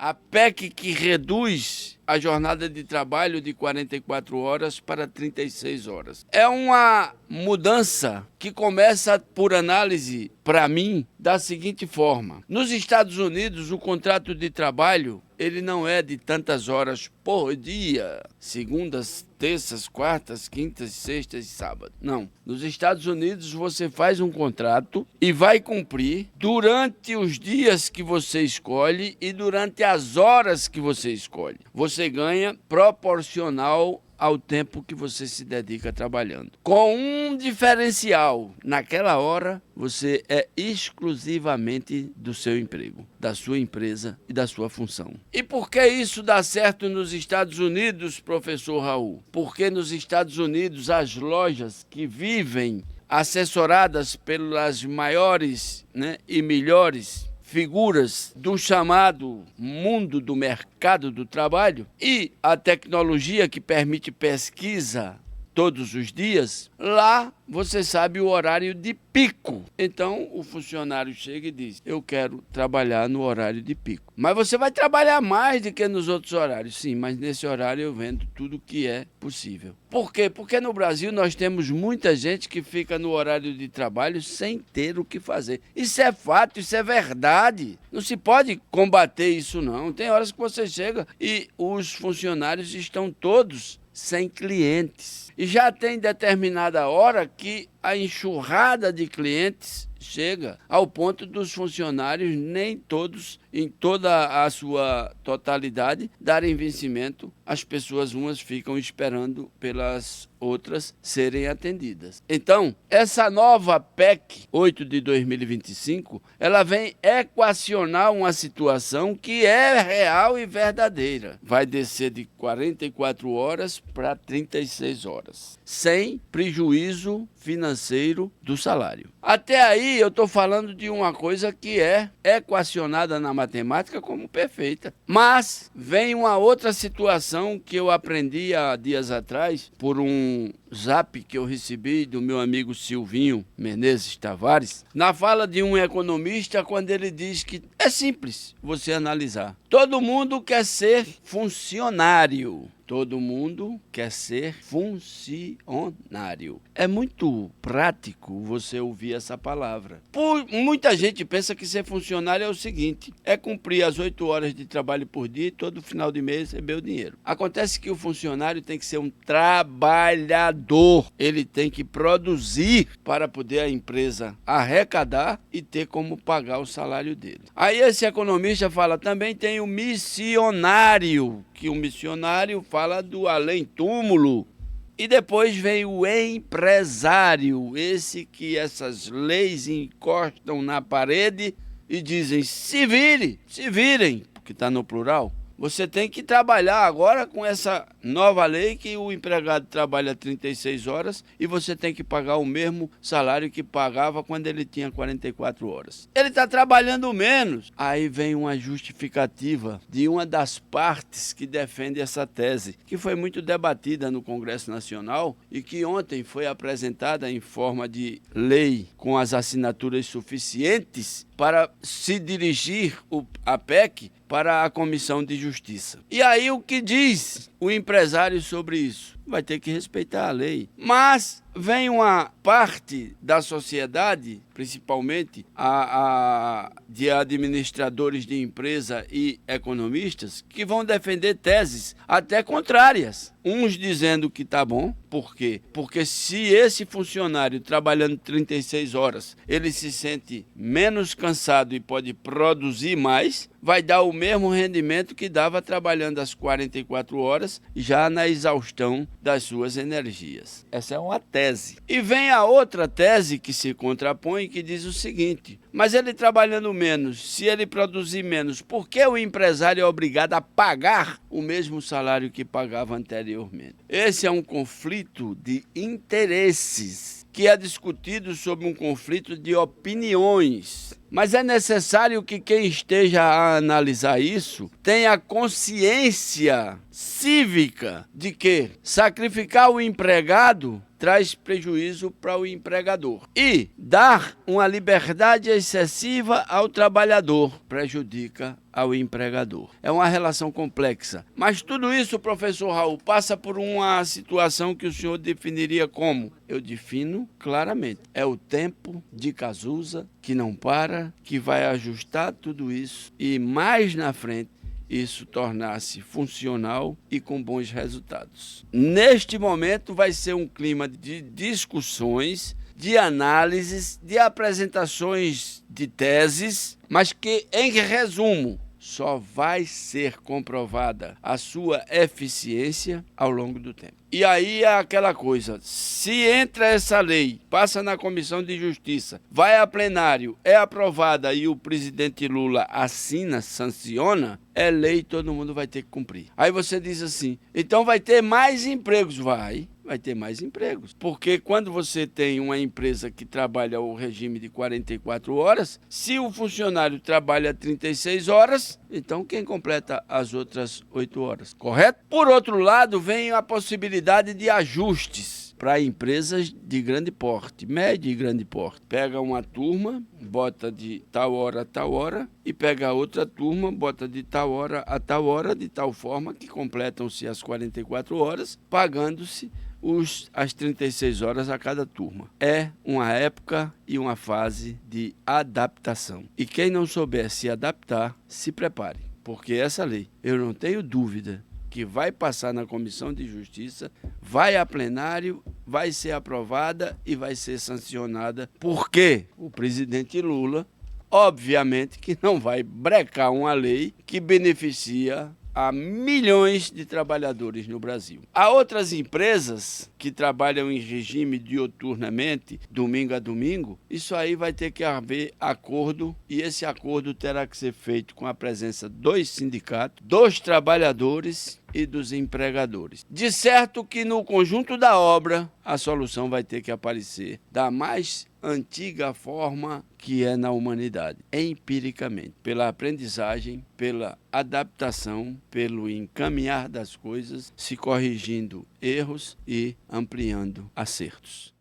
a PEC que reduz a jornada de trabalho de 44 horas para 36 horas. É uma mudança que começa, por análise, para mim, da seguinte forma. Nos Estados Unidos, o contrato de trabalho ele não é de tantas horas por dia, segundas, terças, quartas, quintas, sextas e sábados. Não. Nos Estados Unidos, você faz um contrato e vai cumprir durante os dias que você escolhe e durante as horas que você escolhe. Você ganha proporcional ao tempo que você se dedica trabalhando. Com um diferencial, naquela hora você é exclusivamente do seu emprego, da sua empresa e da sua função. E por que isso dá certo nos Estados Unidos, professor Raul? Porque nos Estados Unidos as lojas que vivem assessoradas pelas maiores, e melhores figuras do chamado mundo do mercado do trabalho e a tecnologia que permite pesquisa todos os dias, lá você sabe o horário de pico. Então o funcionário chega e diz: eu quero trabalhar no horário de pico. Mas você vai trabalhar mais do que nos outros horários. Sim, mas nesse horário eu vendo tudo que é possível. Por quê? Porque no Brasil nós temos muita gente que fica no horário de trabalho sem ter o que fazer. Isso é fato, isso é verdade. Não se pode combater isso não. Tem horas que você chega e os funcionários estão todos sem clientes. E já tem determinada hora que a enxurrada de clientes chega ao ponto dos funcionários, nem todos, em toda a sua totalidade, darem vencimento. As pessoas, umas ficam esperando pelas outras serem atendidas. Então, essa nova PEC 8 de 2025, ela vem equacionar uma situação que é real e verdadeira. Vai descer de 44 horas para 36 horas, sem prejuízo financeiro do salário. Até aí eu estou falando de uma coisa que é equacionada na matemática como perfeita. Mas vem uma outra situação que eu aprendi há dias atrás por um zap que eu recebi do meu amigo Silvinho Menezes Tavares, na fala de um economista, quando ele diz que é simples você analisar. Todo mundo quer ser funcionário. Todo mundo quer ser funcionário. É muito prático você ouvir essa palavra. Muita gente pensa que ser funcionário é o seguinte: é cumprir as 8 horas de trabalho por dia e todo final de mês receber o dinheiro. Acontece que o funcionário tem que ser um trabalhador. Ele tem que produzir para poder a empresa arrecadar e ter como pagar o salário dele. Aí esse economista fala, também tem o missionário, que o missionário fala do além-túmulo. E depois vem o empresário, esse que essas leis encostam na parede e dizem: se virem, porque está no plural. Você tem que trabalhar agora com essa nova lei que o empregado trabalha 36 horas e você tem que pagar o mesmo salário que pagava quando ele tinha 44 horas. Ele está trabalhando menos. Aí vem uma justificativa de uma das partes que defende essa tese, que foi muito debatida no Congresso Nacional e que ontem foi apresentada em forma de lei com as assinaturas suficientes para se dirigir a PEC para a Comissão de Justiça. E aí o que diz o empresário sobre isso? Vai ter que respeitar a lei. Mas vem uma parte da sociedade, principalmente de administradores de empresa e economistas, que vão defender teses até contrárias. Uns dizendo que está bom. Por quê? Porque se esse funcionário trabalhando 36 horas, ele se sente menos cansado e pode produzir mais, vai dar o mesmo rendimento que dava trabalhando as 44 horas, já na exaustão das suas energias. Essa é uma tese. E vem a outra tese que se contrapõe, que diz o seguinte: mas ele trabalhando menos, se ele produzir menos, por que o empresário é obrigado a pagar o mesmo salário que pagava anteriormente? Esse é um conflito de interesses que é discutido sobre um conflito de opiniões. Mas é necessário que quem esteja a analisar isso tenha consciência cívica de que sacrificar o empregado traz prejuízo para o empregador. E dar uma liberdade excessiva ao trabalhador prejudica ao empregador. É uma relação complexa. Mas tudo isso, professor Raul, passa por uma situação que o senhor definiria como? Eu defino claramente. É o tempo de Cazuza que não para, que vai ajustar tudo isso e mais na frente isso tornar-se funcional e com bons resultados. Neste momento vai ser um clima de discussões, de análises, de apresentações de teses, mas que, em resumo, só vai ser comprovada a sua eficiência ao longo do tempo. E aí é aquela coisa, se entra essa lei, passa na Comissão de Justiça, vai a plenário, é aprovada e o presidente Lula assina, sanciona, é lei, todo mundo vai ter que cumprir. Aí você diz assim, então vai ter mais empregos? Vai ter mais empregos. Porque quando você tem uma empresa que trabalha o regime de 44 horas, se o funcionário trabalha 36 horas, então quem completa as outras 8 horas, correto? Por outro lado, vem a possibilidade de ajustes para empresas de grande porte, médio e grande porte. Pega uma turma, bota de tal hora a tal hora, e pega outra turma, bota de tal hora a tal hora, de tal forma que completam-se as 44 horas, pagando-se as 36 horas a cada turma. É uma época e uma fase de adaptação. E quem não souber se adaptar, se prepare, porque essa lei, eu não tenho dúvida que vai passar na Comissão de Justiça, vai a plenário, vai ser aprovada e vai ser sancionada, porque o presidente Lula, obviamente, que não vai brecar uma lei que beneficia a milhões de trabalhadores no Brasil. Há outras empresas que trabalham em regime dioturnamente, domingo a domingo, isso aí vai ter que haver acordo e esse acordo terá que ser feito com a presença dos sindicatos, dos trabalhadores e dos empregadores. De certo que no conjunto da obra a solução vai ter que aparecer da mais antiga forma que é na humanidade, empiricamente, pela aprendizagem, pela adaptação, pelo encaminhar das coisas, se corrigindo erros e ampliando acertos.